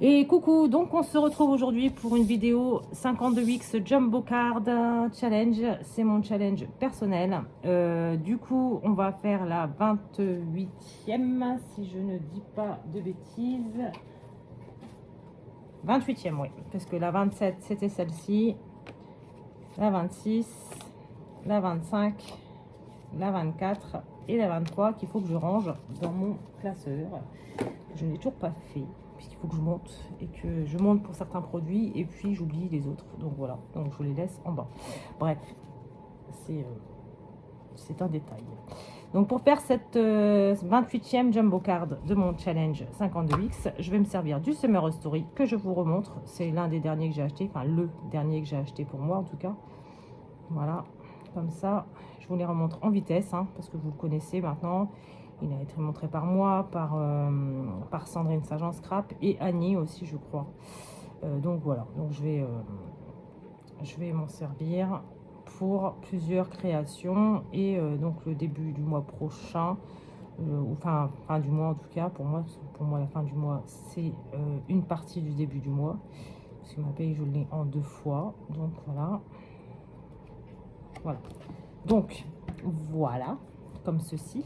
Et coucou, donc on se retrouve aujourd'hui pour une vidéo 52X Jumbo Card Challenge. C'est mon challenge personnel. Du coup, on va faire la 28e, si je ne dis pas de bêtises. 28e, oui, parce que la 27, c'était celle-ci. La 26, la 25, la 24 et la 23 qu'il faut que je range dans mon classeur. Je n'ai toujours pas fait, puisqu'il faut que je monte et que je monte pour certains produits et puis j'oublie les autres. Donc voilà, donc je vous les laisse en bas. Bref, c'est un détail. Donc pour faire cette 28e Jumbo Card de mon challenge 52X, je vais me servir du Summer Story que je vous remontre. C'est l'un des derniers que j'ai acheté, enfin le dernier que j'ai acheté pour moi en tout cas. Voilà, comme ça, je vous les remontre en vitesse, hein, parce que vous le connaissez maintenant. Il a été montré par moi, par Sandrine Sagent Scrap et Annie aussi, je crois. Donc voilà, donc je vais m'en servir pour plusieurs créations et donc le début du mois prochain, enfin fin du mois en tout cas, pour moi la fin du mois c'est une partie du début du mois, parce que ma paye je l'ai en 2 fois, donc voilà. Donc voilà, comme ceci.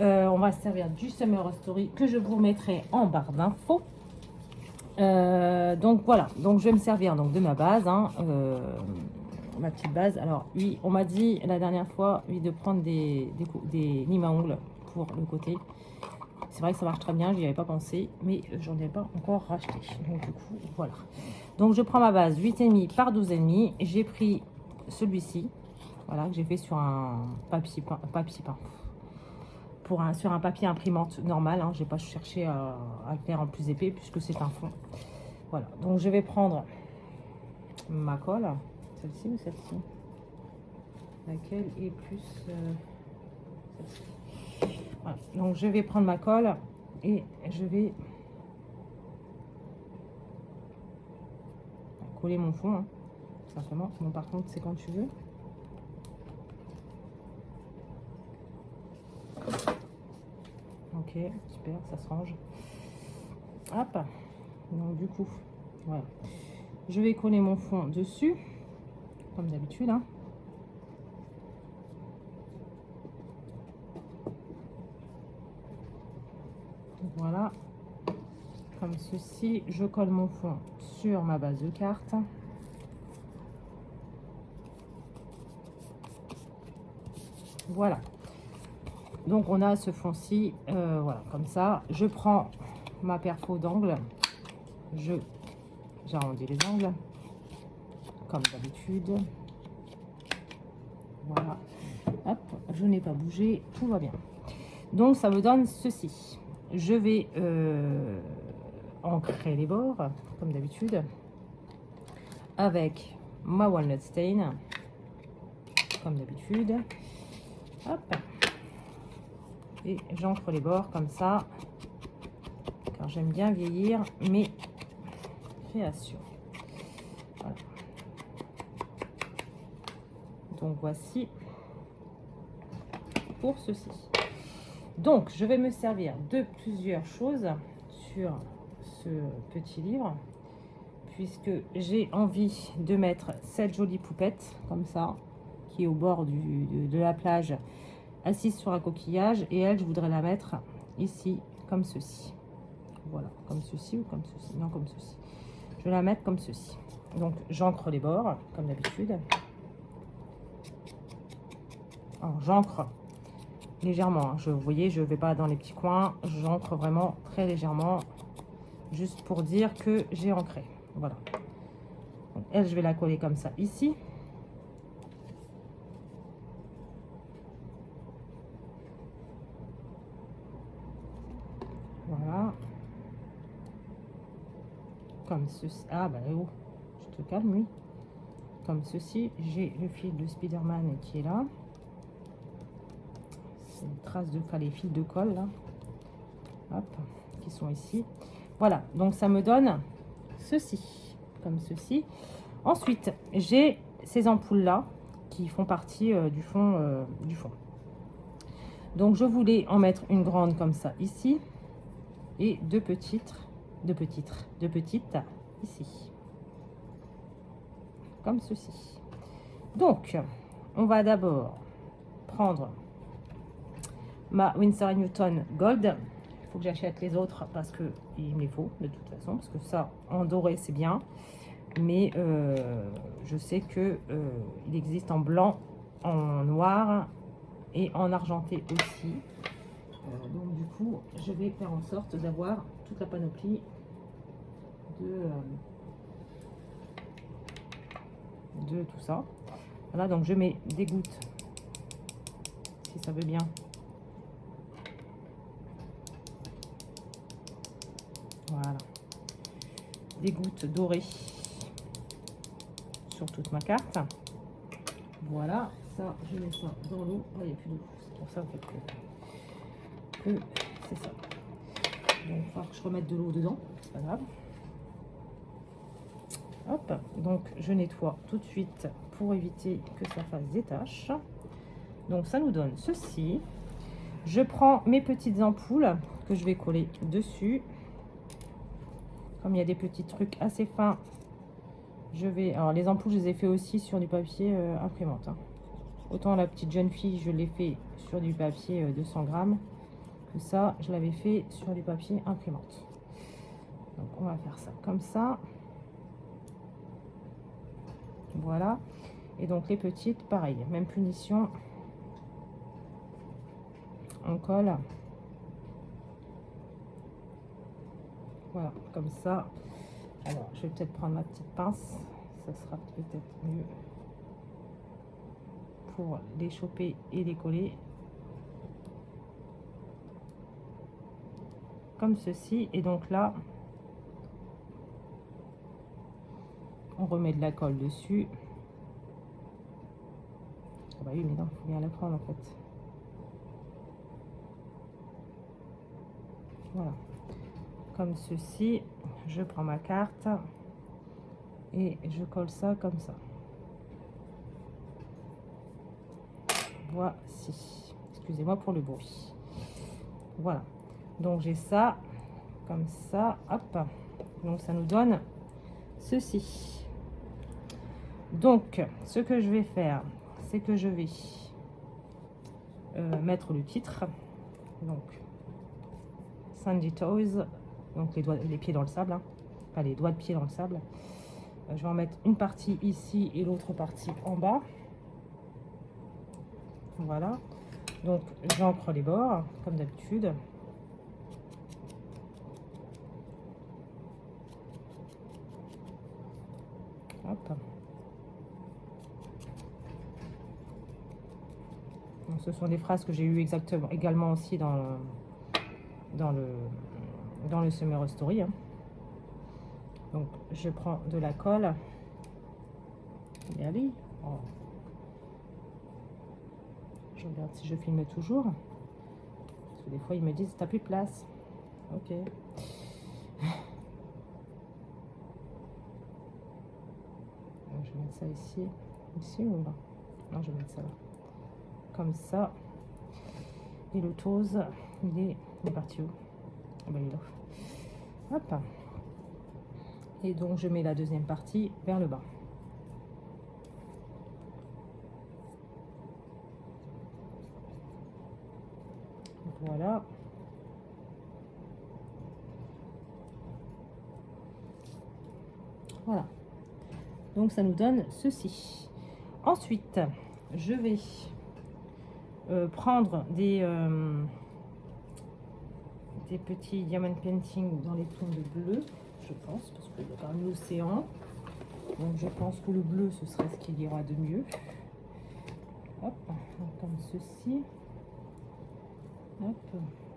On va se servir du Summer Story que je vous mettrai en barre d'infos. Donc voilà, donc je vais me servir donc de ma base, hein, ma petite base. Alors oui, on m'a dit la dernière fois oui, de prendre des limes à ongles pour le côté. C'est vrai que ça marche très bien, j'y avais pas pensé, mais j'en ai pas encore racheté. Donc du coup, voilà. Donc je prends ma base 8,5 par 12,5. J'ai pris celui-ci, voilà, que j'ai fait sur un papier peint. Sur un papier imprimante normal, hein, j'ai pas cherché à le faire en plus épais puisque c'est un fond. Voilà, donc je vais prendre ma colle, celle-ci ou celle-ci, laquelle est plus celle-ci. Voilà, donc je vais prendre ma colle et je vais coller mon fond, hein, simplement. Bon, par contre, c'est quand tu veux. Ok, super, ça se range. Hop, donc du coup, voilà. Je vais coller mon fond dessus, comme d'habitude, hein. Voilà, comme ceci. Je colle mon fond sur ma base de carte. Voilà. Donc on a ce fond-ci, voilà, comme ça. Je prends ma perfo d'angle, j'arrondis les angles, comme d'habitude. Voilà. Hop, je n'ai pas bougé, tout va bien. Donc ça me donne ceci. Je vais ancrer les bords, comme d'habitude, avec ma walnut stain, comme d'habitude. Hop. Et j'ancre les bords comme ça, car j'aime bien vieillir mes créations. Voilà. Donc voici pour ceci. Donc je vais me servir de plusieurs choses sur ce petit livre, puisque j'ai envie de mettre cette jolie poupette comme ça, qui est au bord de la plage, assise sur un coquillage, et elle, je voudrais la mettre ici, comme ceci. Voilà, comme ceci ou comme ceci. Non, comme ceci. Je vais la mettre comme ceci. Donc, j'ancre les bords, comme d'habitude. Alors, j'ancre légèrement. Hein. Vous voyez, je ne vais pas dans les petits coins. J'ancre vraiment très légèrement, juste pour dire que j'ai ancré. Voilà. Donc, elle, je vais la coller comme ça, ici. Voilà. Comme ceci. Ah, bah, oh, je te calme, oui. Comme ceci. J'ai le fil de Spider-Man qui est là. C'est une trace de les fils de colle, là. Hop, qui sont ici. Voilà. Donc, ça me donne ceci. Comme ceci. Ensuite, j'ai ces ampoules-là qui font partie du fond. Donc, je voulais en mettre une grande comme ça, ici. Et 2 petites de petites, ici. Comme ceci. Donc, on va d'abord prendre ma Winsor & Newton Gold. Il faut que j'achète les autres parce qu'il me les faut de toute façon. Parce que ça, en doré, c'est bien. Mais je sais que il existe en blanc, en noir et en argenté aussi. Donc du coup, je vais faire en sorte d'avoir toute la panoplie de tout ça. Voilà, donc je mets des gouttes, si ça veut bien. Voilà. Des gouttes dorées sur toute ma carte. Voilà, ça, je mets ça dans l'eau. Oh, il n'y a plus d'eau, c'est pour ça en fait que c'est ça. Donc, il va falloir que je remette de l'eau dedans, c'est pas grave. Hop, donc je nettoie tout de suite pour éviter que ça fasse des taches. Donc ça nous donne ceci. Je prends mes petites ampoules que je vais coller dessus. Comme il y a des petits trucs assez fins, je vais... Alors les ampoules, je les ai fait aussi sur du papier imprimante. Hein. Autant la petite jeune fille, je l'ai fait sur du papier 200 grammes, que ça, je l'avais fait sur du papier imprimante. Donc on va faire ça comme ça. Voilà. Et donc les petites, pareil, même punition. On colle. Voilà, comme ça. Alors, je vais peut-être prendre ma petite pince. Ça sera peut-être mieux pour les choper et les coller. Comme ceci. Et donc là, on remet de la colle dessus. Ah bah oui, mais non, il faut bien la prendre en fait. Voilà. Comme ceci. Je prends ma carte et je colle ça comme ça. Voici. Excusez-moi pour le bruit. Voilà. Donc j'ai ça comme ça. Hop. Donc ça nous donne ceci. Donc ce que je vais faire, c'est que je vais mettre le titre. Donc Sandy Toes. Donc les pieds dans le sable. Hein. Enfin les doigts de pied dans le sable. Je vais en mettre une partie ici et l'autre partie en bas. Voilà. Donc j'encre les bords comme d'habitude. Hop. Donc, ce sont des phrases que j'ai eues également aussi dans le Summer Story. Hein. Donc je prends de la colle. Et allez. Oh. Je regarde si je filme toujours. Parce que des fois ils me disent t'as plus de place. Ok. Donc, je vais mettre ça ici. Ici ou là? Non, je vais mettre ça là. Comme ça. Et le toes, il est parti où? Ah ben, il est là. Hop. Et donc je mets la deuxième partie vers le bas. Voilà. Voilà. Donc ça nous donne ceci. Ensuite, je vais prendre des petits diamond painting dans les tons de bleu, je pense, parce qu'il y a quand même l'océan. Donc je pense que le bleu, ce serait ce qu'il y aura de mieux. Hop, donc comme ceci. Hop,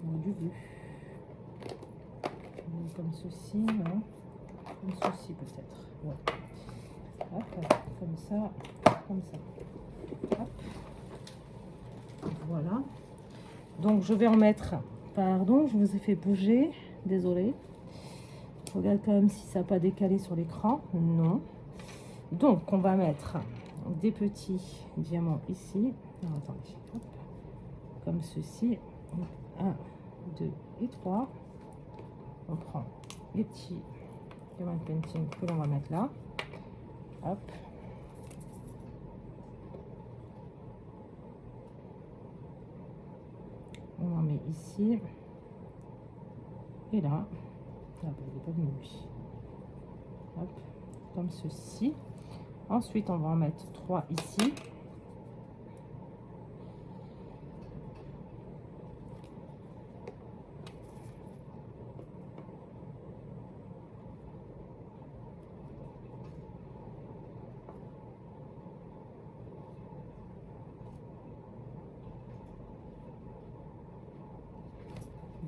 du bleu. Comme ceci, non. Comme ceci peut-être. Ouais. Hop, comme ça, comme ça. Hop. Voilà. Donc je vais en mettre. Pardon, je vous ai fait bouger. Désolée. Je regarde quand même si ça n'a pas décalé sur l'écran. Non. Donc on va mettre des petits diamants ici. Alors, attendez. Hop. Comme ceci. 1, 2 et 3. On prend les petits diamond painting que l'on va mettre là. Hop. On en met ici. Et là. Ah, bah, il n'est pas venu lui. Hop. Comme ceci. Ensuite, on va en mettre 3 ici.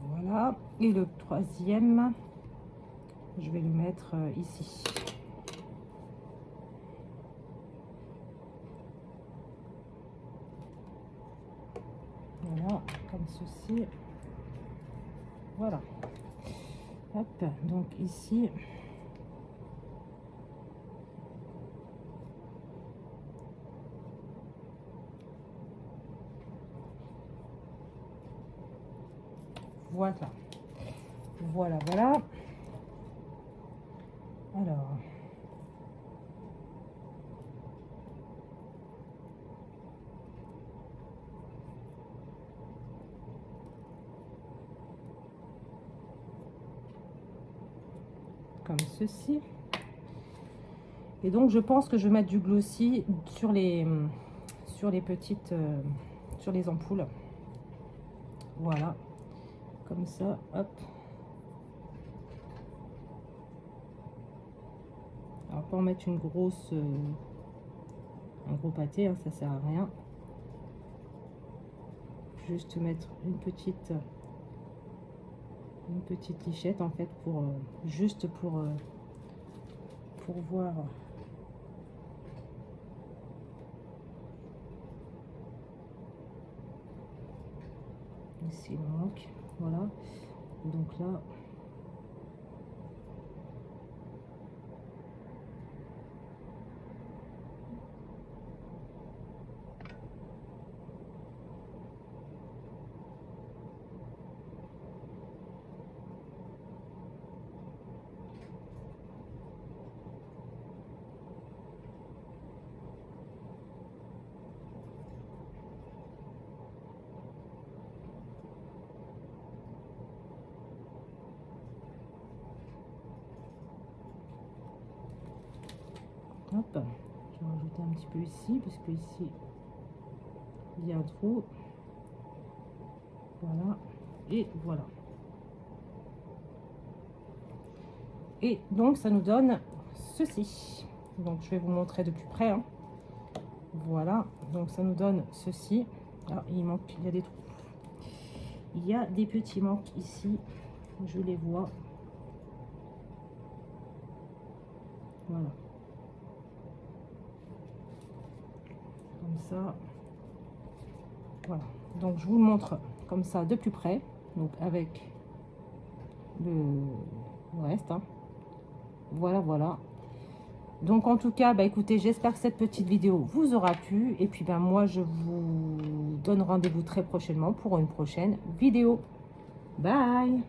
Voilà. Et le troisième, je vais le mettre ici. Voilà, comme ceci. Voilà. Hop, donc ici. Voilà. Voilà, voilà. Alors. Comme ceci. Et donc je pense que je vais mettre du glossy sur les petites sur les ampoules. Voilà, comme ça, hop. Alors pas en mettre une grosse un gros pâté, hein, ça sert à rien. Juste mettre une petite lichette en fait pour juste pour voir. Ici il manque, voilà. Donc là hop, je vais rajouter un petit peu ici, puisque ici il y a un trou. Voilà, et voilà. Et donc ça nous donne ceci. Donc je vais vous montrer de plus près, hein. Voilà, donc ça nous donne ceci. Ah, il manque, il y a des trous. Il y a des petits manques ici, je les vois. Voilà. Comme ça. Voilà. Donc je vous le montre comme ça de plus près. Donc avec le reste. Hein. Voilà, voilà. Donc en tout cas, bah écoutez, j'espère que cette petite vidéo vous aura plu. Et puis ben moi, je vous donne rendez-vous très prochainement pour une prochaine vidéo. Bye!